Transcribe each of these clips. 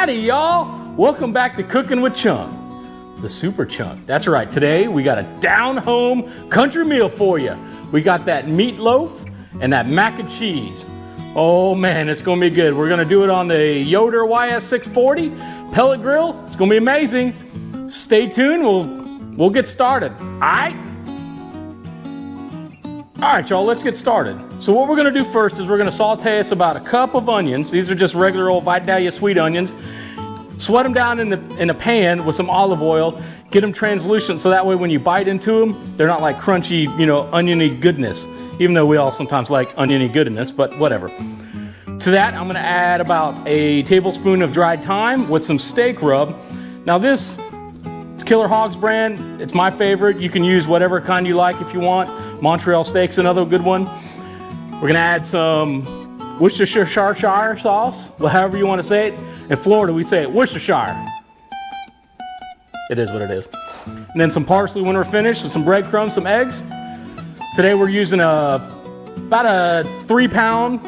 Howdy, y'all. Welcome back to Cooking with Chunk, the Super Chunk. That's right. Today we got a down-home country meal for you. We got that meatloaf and that mac and cheese. Oh man, it's gonna be good. We're gonna do it on the Yoder YS640 pellet grill. It's gonna be amazing. Stay tuned. We'll get started. All right, y'all, let's get started. So what we're gonna do first is we're gonna saute us about a cup of onions. These are just regular old Vidalia sweet onions. Sweat them down in a pan with some olive oil. Get them translucent so that way when you bite into them, they're not like crunchy, oniony goodness. Even though we all sometimes like oniony goodness, but whatever. To that, I'm gonna add about a tablespoon of dried thyme with some steak rub. Now this, it's Killer Hogs brand. It's my favorite. You can use whatever kind you like if you want. Montreal steak's another good one. We're gonna add some Worcestershire sauce, however you want to say it. In Florida, we say it Worcestershire. It is what it is. And then some parsley when we're finished with some breadcrumbs, some eggs. Today we're using about a 3-pound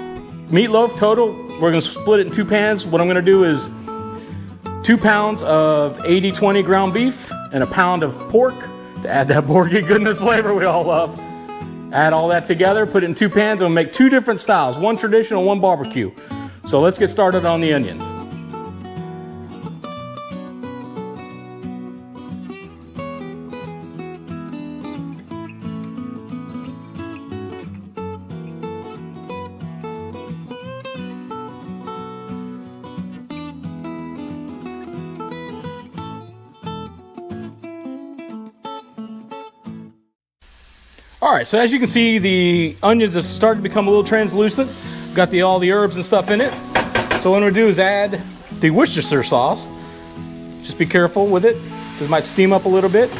meatloaf total. We're gonna split it in 2 pans. What I'm gonna do is 2 pounds of 80-20 ground beef and a pound of pork to add that porky goodness flavor we all love. Add all that together, put it in 2 pans, and we'll make 2 different styles, one traditional, one barbecue. So let's get started on the onions. All right, so as you can see, the onions have started to become a little translucent. Got all the herbs and stuff in it. So what I'm gonna do is add the Worcestershire sauce. Just be careful with it, because it might steam up a little bit.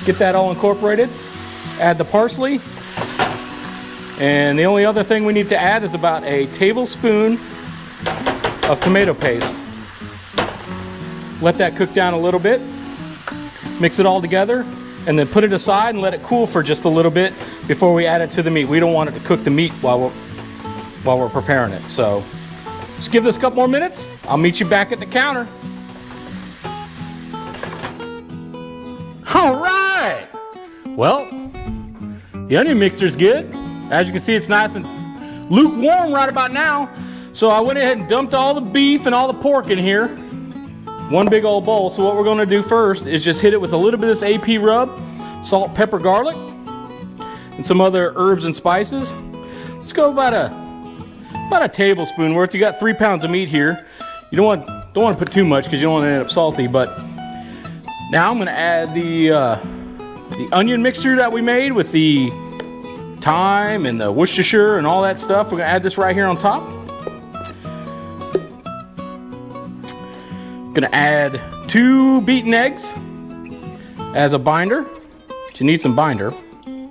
Get that all incorporated. Add the parsley. And the only other thing we need to add is about a tablespoon of tomato paste. Let that cook down a little bit. Mix it all together. And then put it aside and let it cool for just a little bit before we add it to the meat. We don't want it to cook the meat while we're preparing it. So just give this a couple more minutes. I'll meet you back at the counter. All right. Well, the onion mixture's good. As you can see, it's nice and lukewarm right about now. So I went ahead and dumped all the beef and all the pork in here. One big old bowl. So what we're going to do first is just hit it with a little bit of this AP rub, salt, pepper, garlic, and some other herbs and spices. Let's go about a tablespoon worth. You got 3 pounds of meat here. You don't want to put too much because you don't want to end up salty. But now I'm going to add the onion mixture that we made with the thyme and the Worcestershire and all that stuff. We're going to add this right here on top. Gonna add 2 beaten eggs as a binder. You need some binder. And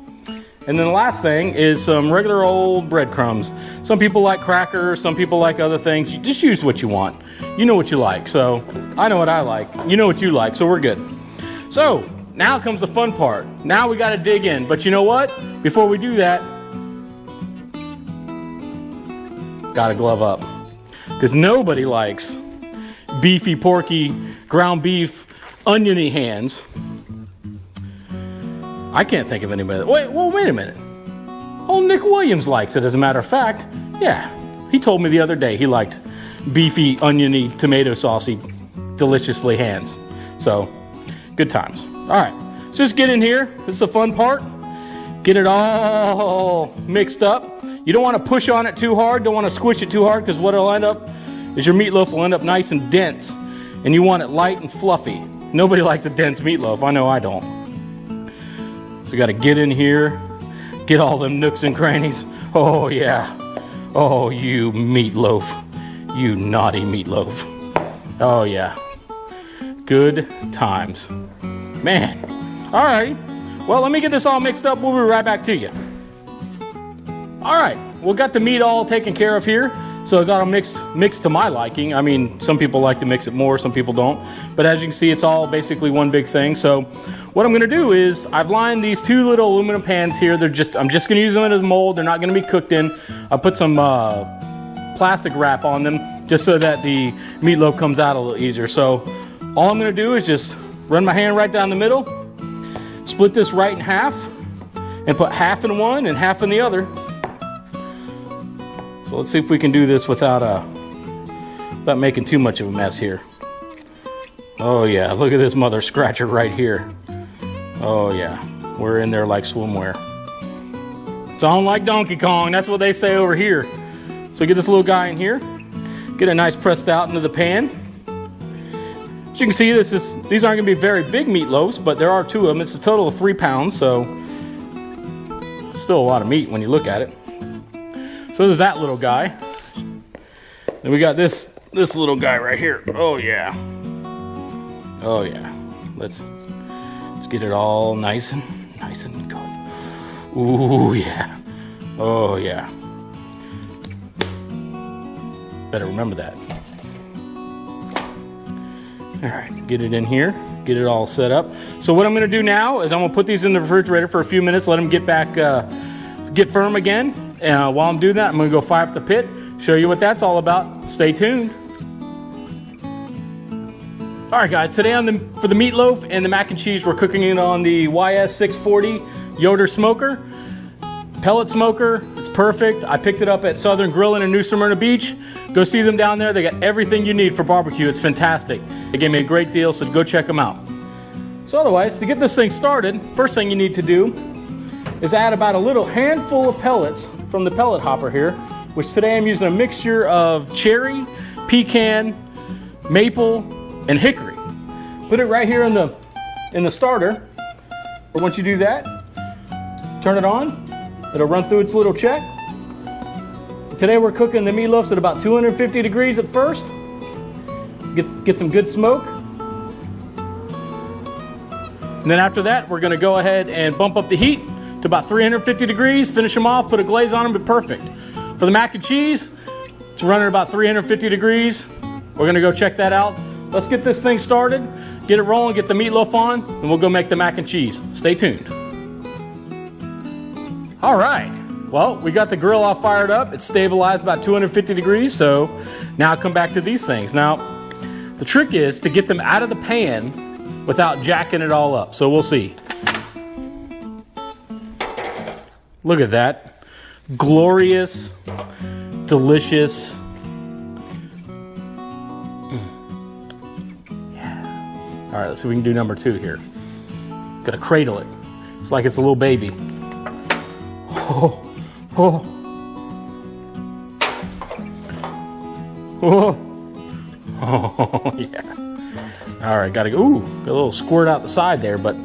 then the last thing is some regular old breadcrumbs. Some people like crackers, some people like other things. You just use what you want. You know what you like. So I know what I like. You know what you like, so we're good. So now comes the fun part. Now we gotta dig in. But you know what? Before we do that, gotta glove up. Because nobody likes beefy, porky, ground beef, oniony hands. I can't think of anybody. Wait a minute. Old Nick Williams likes it, as a matter of fact. Yeah, he told me the other day he liked beefy, oniony, tomato saucy, deliciously hands. So, good times. All right, so just get in here. This is the fun part. Get it all mixed up. You don't want to push on it too hard. Don't want to squish it too hard, because what it'll end up is your meatloaf will end up nice and dense, and you want it light and fluffy. Nobody likes a dense meatloaf. I know I don't. So you got to get in here, get all them nooks and crannies. Oh yeah. Oh, you meatloaf. You naughty meatloaf. Oh yeah. Good times. Man. All right. Well, let me get this all mixed up. We'll be right back to you. All right. We got the meat all taken care of here. So I got them mixed to my liking. I mean, some people like to mix it more, some people don't. But as you can see, it's all basically one big thing. So what I'm gonna do is I've lined these 2 little aluminum pans here. I'm just gonna use them as a mold. They're not gonna be cooked in. I put some plastic wrap on them just so that the meatloaf comes out a little easier. So all I'm gonna do is just run my hand right down the middle, split this right in half, and put half in one and half in the other. So let's see if we can do this without making too much of a mess here. Oh yeah, look at this mother scratcher right here. Oh yeah, we're in there like swimwear. It's on like Donkey Kong, that's what they say over here. So get this little guy in here, get it nice pressed out into the pan. As you can see, these aren't gonna be very big meatloaves, but there are 2 of them. It's a total of 3 pounds, so still a lot of meat when you look at it. So there's that little guy. Then we got this little guy right here. Oh yeah. Oh yeah. Let's get it all nice and good. Ooh yeah. Oh yeah. Better remember that. All right, get it in here, get it all set up. So what I'm gonna do now is I'm gonna put these in the refrigerator for a few minutes, let them get back, get firm again. And while I'm doing that, I'm gonna go fire up the pit, show you what that's all about. Stay tuned. All right, guys, today for the meatloaf and the mac and cheese, we're cooking it on the YS640 Yoder smoker, pellet smoker. It's perfect. I picked it up at Southern Grillin' in New Smyrna Beach. Go see them down there. They got everything you need for barbecue. It's fantastic. They gave me a great deal, so go check them out. So otherwise, to get this thing started, first thing you need to do is add about a little handful of pellets from the pellet hopper here, which today I'm using a mixture of cherry, pecan, maple, and hickory. Put it right here in the starter. Or once you do that, turn it on. It'll run through its little check. Today we're cooking the meatloafs at about 250 degrees at first. Get some good smoke. And then after that, we're gonna go ahead and bump up the heat to about 350 degrees, finish them off, put a glaze on them, but perfect. For the mac and cheese, it's running about 350 degrees. We're gonna go check that out. Let's get this thing started, get it rolling, get the meatloaf on, and we'll go make the mac and cheese. Stay tuned. All right, well, we got the grill all fired up. It's stabilized about 250 degrees, so now come back to these things. Now, the trick is to get them out of the pan without jacking it all up, so we'll see. Look at that. Glorious, delicious. Yeah. All right, let's see if we can do number 2 here. Gotta cradle it. It's like it's a little baby. Oh, oh. Oh, oh yeah. All right, gotta go. Ooh, got a little squirt out the side there, but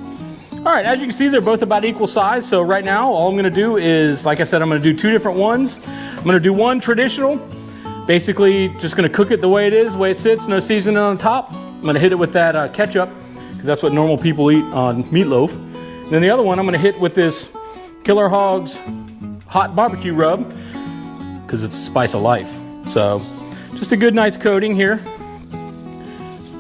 all right, as you can see, they're both about equal size. So right now, all I'm gonna do is, like I said, I'm gonna do 2 different ones. I'm gonna do one traditional, basically just gonna cook it the way it is, the way it sits, no seasoning on top. I'm gonna hit it with that ketchup, because that's what normal people eat on meatloaf. And then the other one, I'm gonna hit with this Killer Hogs hot barbecue rub, because it's the spice of life. So just a good, nice coating here.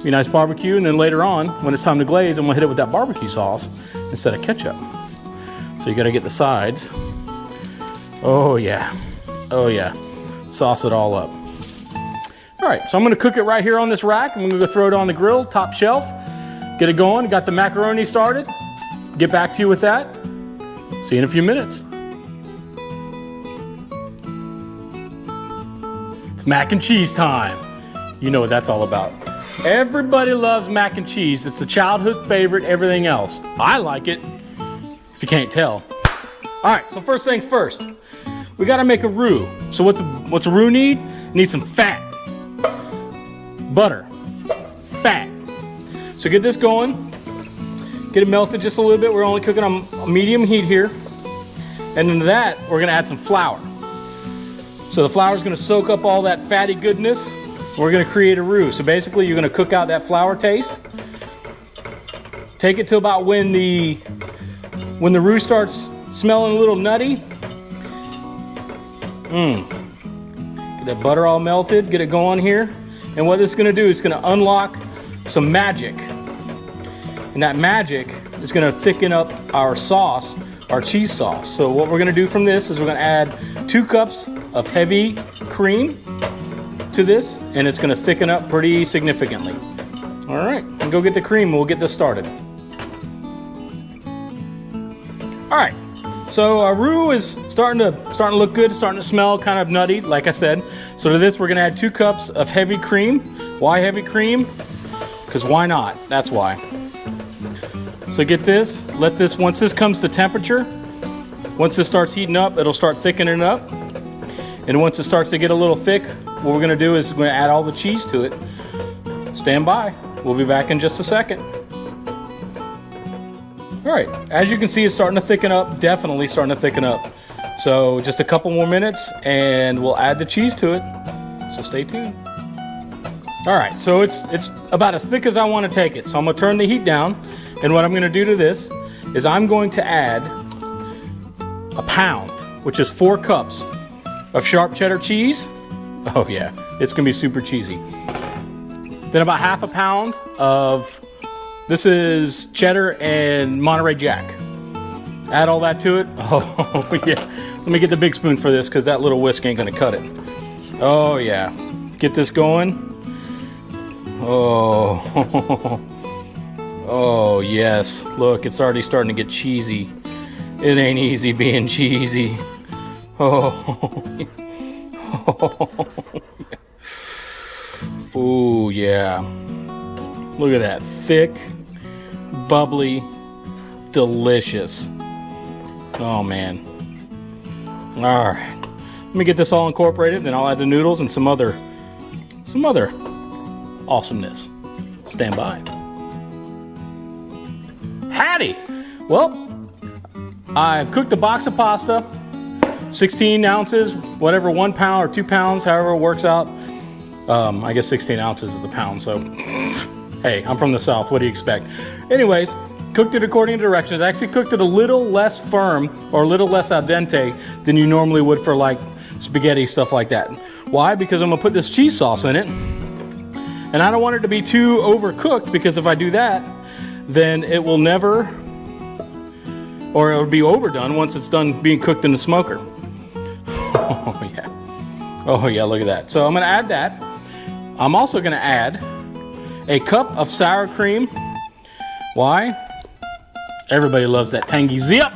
Be nice barbecue, and then later on, when it's time to glaze, I'm gonna hit it with that barbecue sauce instead of ketchup. So you gotta get the sides. Oh yeah, oh yeah. Sauce it all up. All right, so I'm gonna cook it right here on this rack. I'm gonna go throw it on the grill, top shelf, get it going. Got the macaroni started. Get back to you with that. See you in a few minutes. It's mac and cheese time. You know what that's all about. Everybody loves mac and cheese. It's the childhood favorite, everything else. I like it, if you can't tell. All right, so first things first. We gotta make a roux. So what's a roux need? It needs some fat. Butter. Fat. So get this going. Get it melted just a little bit. We're only cooking on medium heat here. And into that, we're gonna add some flour. So the flour is gonna soak up all that fatty goodness. We're gonna create a roux. So basically, you're gonna cook out that flour taste. Take it till about when the roux starts smelling a little nutty. Get that butter all melted. Get it going here. And what this is gonna do is gonna unlock some magic. And that magic is gonna thicken up our sauce, our cheese sauce. So what we're gonna do from this is we're gonna add 2 cups of heavy cream, to this, and it's gonna thicken up pretty significantly. All right, and go get the cream, we'll get this started. All right, so our roux is starting to look good, starting to smell kind of nutty, like I said. So to this, we're gonna add 2 cups of heavy cream. Why heavy cream? Because why not? That's why. So get this, let this, once this comes to temperature, once this starts heating up, it'll start thickening up. And once it starts to get a little thick, what we're gonna do is we're gonna add all the cheese to it. Stand by, we'll be back in just a second. All right, as you can see, it's starting to thicken up, definitely starting to thicken up. So just a couple more minutes and we'll add the cheese to it. So stay tuned. All right, so it's about as thick as I want to take it. So I'm gonna turn the heat down, and what I'm gonna do to this is I'm going to add a pound, which is 4 cups of sharp cheddar cheese. Oh yeah, it's gonna be super cheesy. Then about half a pound of, this is cheddar and Monterey Jack. Add all that to it. Oh yeah, let me get the big spoon for this because that little whisk ain't gonna cut it. Oh yeah, get this going. Oh, oh yes, look, it's already starting to get cheesy. It ain't easy being cheesy. Oh, oh yeah. Look at that, thick, bubbly, delicious. Oh man. All right, let me get this all incorporated, then I'll add the noodles and some other awesomeness. Stand by. Howdy. Well, I've cooked a box of pasta, 16 ounces, whatever, 1 pound or 2 pounds, however it works out. I guess 16 ounces is a pound, so hey, I'm from the South, what do you expect? Anyways, cooked it according to directions. I actually cooked it a little less firm or a little less al dente than you normally would for like spaghetti, stuff like that. Why? Because I'm gonna put this cheese sauce in it, and I don't want it to be too overcooked, because if I do that, then it will never, or it will be overdone once it's done being cooked in the smoker. Oh yeah. Oh yeah, look at that. So I'm gonna add that. I'm also gonna add a cup of sour cream. Why? Everybody loves that tangy zip.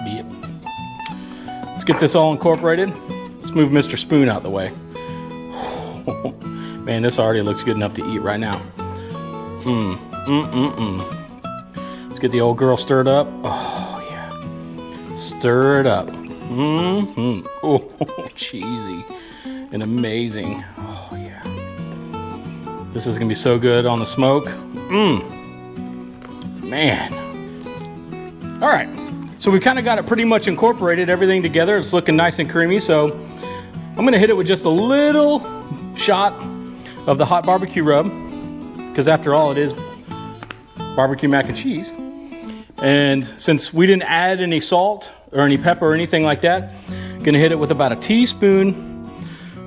Yep. Let's get this all incorporated. Let's move Mr. Spoon out the way. Man, this already looks good enough to eat right now. Let's get the old girl stirred up. Oh yeah, stir it up. Oh, cheesy and amazing. Oh yeah, this is gonna be so good on the smoke. Man. All right, so we kind of got it pretty much incorporated, everything together. It's looking nice and creamy. So I'm gonna hit it with just a little shot of the hot barbecue rub, because after all, it is barbecue mac and cheese. And since we didn't add any salt or any pepper or anything like that, I'm gonna hit it with about a teaspoon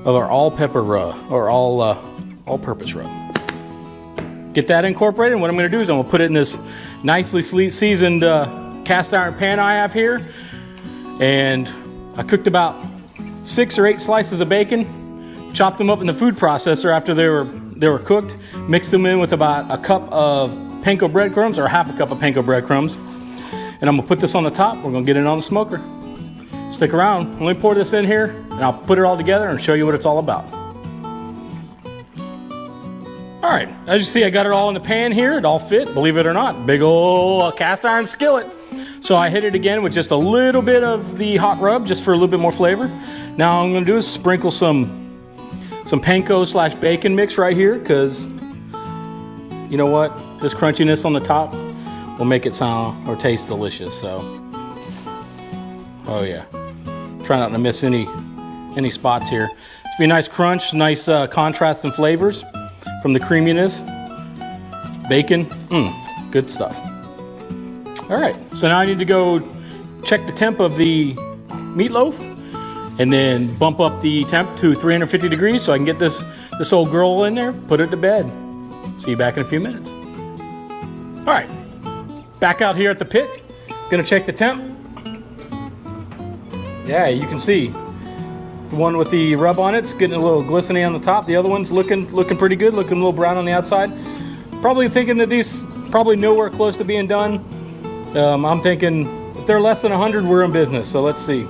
of our all-pepper rub, or all-purpose rub. Get that incorporated, and what I'm gonna do is I'm gonna put it in this nicely seasoned cast iron pan I have here. And I cooked about 6 or 8 slices of bacon, chopped them up in the food processor after they were cooked, mixed them in with about a cup of panko breadcrumbs, or half a cup of panko breadcrumbs. And I'm gonna put this on the top. We're gonna get it on the smoker. Stick around. Let me pour this in here, and I'll put it all together and show you what it's all about. All right, as you see, I got it all in the pan here. It all fit, believe it or not. Big old cast iron skillet. So I hit it again with just a little bit of the hot rub, just for a little bit more flavor. Now all I'm gonna do is sprinkle some panko / bacon mix right here, because you know what? This crunchiness on the top will make it sound or taste delicious. So, oh yeah. Try not to miss any spots here. It's be a nice crunch, nice contrast in flavors from the creaminess. Bacon, good stuff. All right, so now I need to go check the temp of the meatloaf, and then bump up the temp to 350 degrees so I can get this old girl in there, put it to bed. See you back in a few minutes. All right, back out here at the pit. Gonna check the temp. Yeah, you can see The one with the rub on it's getting a little glistening on the top. The other one's looking pretty good, looking a little brown on the outside. Probably thinking that these probably nowhere close to being done. I'm thinking if they're less than 100, we're in business. So let's see.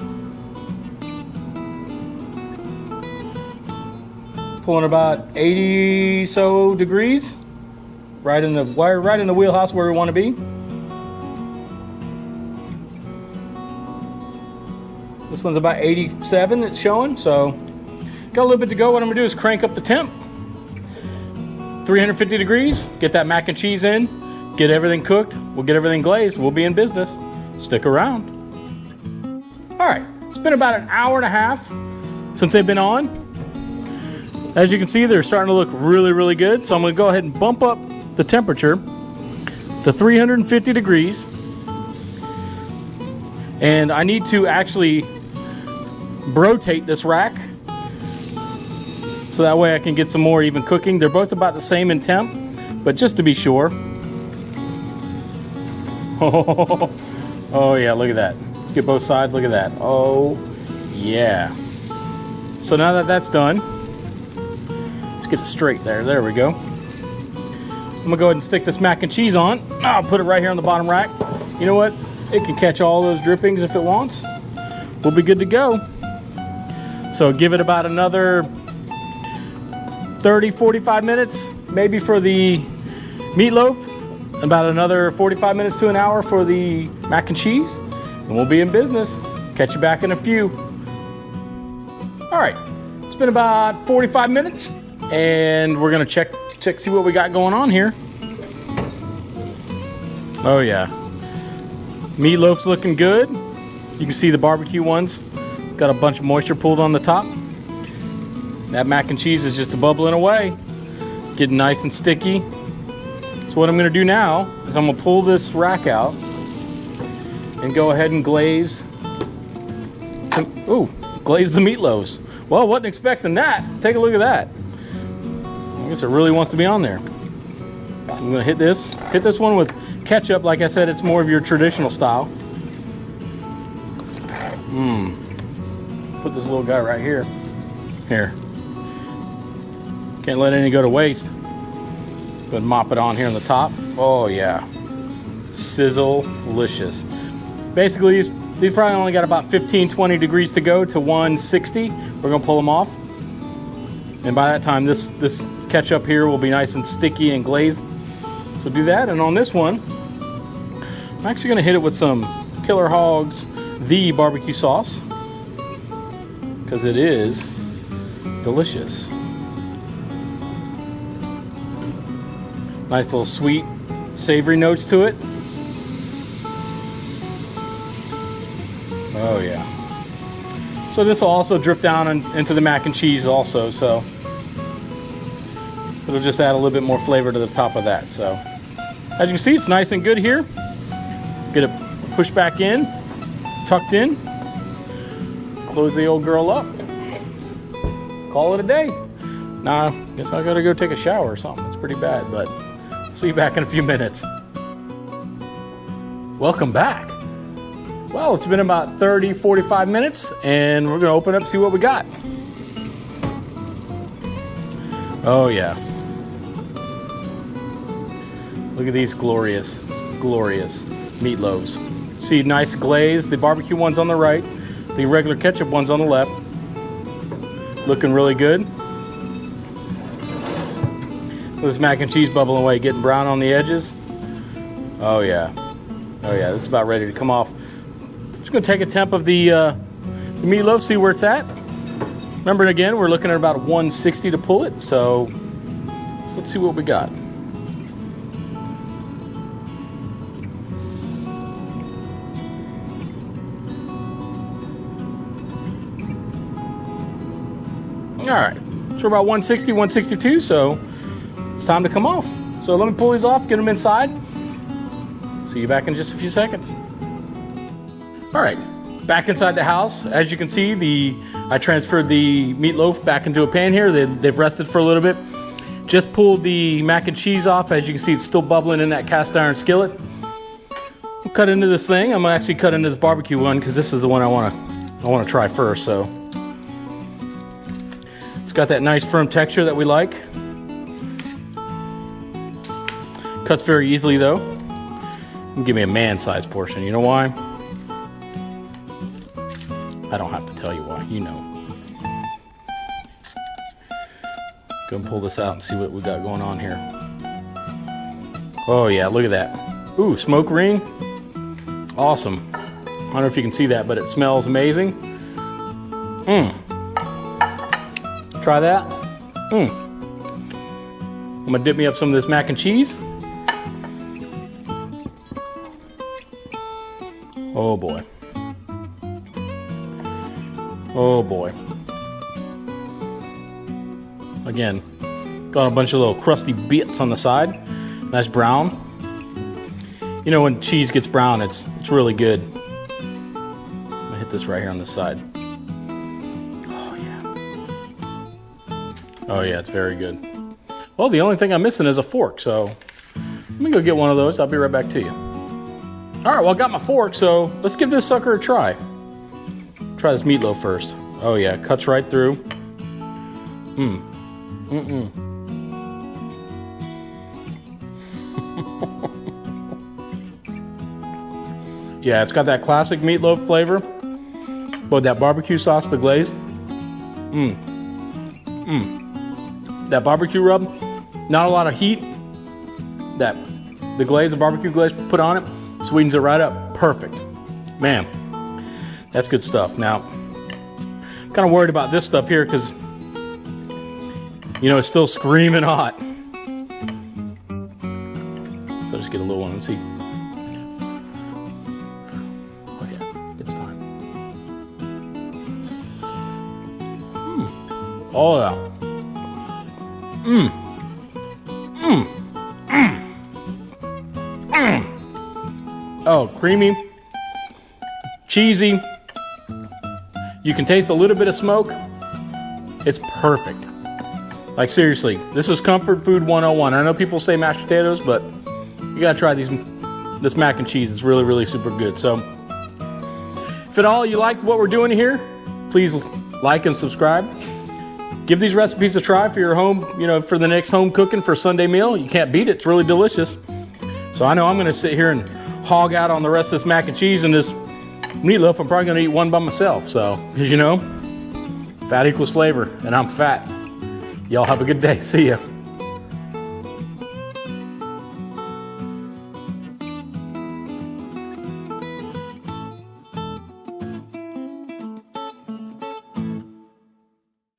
Pulling about 80 so degrees, right in the wheelhouse where we want to be. This one's about 87, it's showing, so got a little bit to go. What I'm gonna do is crank up the temp. 350 degrees, get that mac and cheese in, get everything cooked, we'll get everything glazed, we'll be in business. Stick around. All right, it's been about an hour and a half since they've been on. As you can see, they're starting to look really, really good, so I'm gonna go ahead and bump up the temperature to 350 degrees. And I need to actually rotate this rack so that way I can get some more even cooking. They're both about the same in temp, but just to be sure. Oh yeah, look at that. Let's get both sides, look at that. Oh yeah. So now that that's done, let's get it straight there. There we go. I'm gonna go ahead and stick this mac and cheese on. I'll put it right here on the bottom rack. You know what? It can catch all those drippings if it wants. We'll be good to go. So give it about another 30, 45 minutes, maybe for the meatloaf, about another 45 minutes to an hour for the mac and cheese, and we'll be in business. Catch you back in a few. All right, it's been about 45 minutes, and we're gonna check, see what we got going on here. Oh yeah. Meatloaf's looking good. You can see the barbecue ones got a bunch of moisture pulled on the top. That mac and cheese is just bubbling away, getting nice and sticky. So what I'm gonna do now is I'm gonna pull this rack out and go ahead and glaze the meatloaves. Well, wasn't expecting that. Take a look at that. I guess it really wants to be on there. So I'm gonna hit this one with ketchup. Like I said, it's more of your traditional style. Put this little guy right here. Here. Can't let any go to waste. Go ahead and mop it on here on the top. Oh yeah. Sizzle-licious. Basically, these probably only got about 15, 20 degrees to go to 160. We're gonna pull them off. And by that time, this ketchup here will be nice and sticky and glazed. So do that, and on this one, I'm actually gonna hit it with some Killer Hogs The barbecue sauce, because it is delicious. Nice little sweet, savory notes to it. Oh yeah. So this will also drip down into the mac and cheese also, so it'll just add a little bit more flavor to the top of that. So as you can see, it's nice and good here. Get it pushed back in, tucked in, close the old girl up, call it a day. Nah, I guess I gotta go take a shower or something. It's pretty bad, but see you back in a few minutes. Welcome back. Well, it's been about 30, 45 minutes, and we're gonna open up and see what we got. Oh yeah. Look at these glorious, glorious meatloaves. See, nice glaze. The barbecue one's on the right. The regular ketchup one's on the left. Looking really good. This mac and cheese bubbling away, getting brown on the edges. Oh yeah. Oh yeah, this is about ready to come off. Just gonna take a temp of the meatloaf, see where it's at. Remember, again, we're looking at about 160 to pull it, so let's see what we got. All right, so we're about 160, 162, so it's time to come off. So let me pull these off, get them inside. See you back in just a few seconds. All right, back inside the house. As you can see, I transferred the meatloaf back into a pan here. They've rested for a little bit. Just pulled the mac and cheese off. As you can see, it's still bubbling in that cast iron skillet. We'll cut into this thing. I'm gonna actually cut into this barbecue one because this is the one I wanna try first. So It's got that nice firm texture that we like. Cuts very easily though. Give me a man-sized portion. You know why? I don't have to tell you why. You know. Go and pull this out and see what we got going on here. Oh yeah, look at that. Ooh, smoke ring. Awesome. I don't know if you can see that, but it smells amazing. Try that. I'm gonna dip me up some of this mac and cheese. Oh boy. Oh boy. Again, got a bunch of little crusty bits on the side. Nice brown. You know, when cheese gets brown, it's really good. I'm gonna hit this right here on this side. Oh yeah. Oh yeah, it's very good. Well, the only thing I'm missing is a fork, so let me go get one of those. I'll be right back to you. All right, well, I got my fork, so let's give this sucker a try. Try this meatloaf first. Oh yeah, cuts right through. Yeah, it's got that classic meatloaf flavor, but with that barbecue sauce, the glaze. That barbecue rub, not a lot of heat. The glaze, the barbecue glaze put on it, sweetens it right up. Perfect. Man, that's good stuff. Now, I'm kind of worried about this stuff here because, you know, it's still screaming hot. So I'll just get a little one and see. Oh yeah, it's time. Oh yeah. Oh, creamy, cheesy. You can taste a little bit of smoke. It's perfect. Like seriously, this is comfort food 101. I know people say mashed potatoes, but you gotta try this mac and cheese. It's really, really super good. So, if at all you like what we're doing here, please like and subscribe. Give these recipes a try for your home, you know, for the next home cooking for a Sunday meal. You can't beat it. It's really delicious. So I know I'm gonna sit here and hog out on the rest of this mac and cheese and this meatloaf. I'm probably gonna eat one by myself. So, because you know, fat equals flavor, and I'm fat. Y'all have a good day. See ya.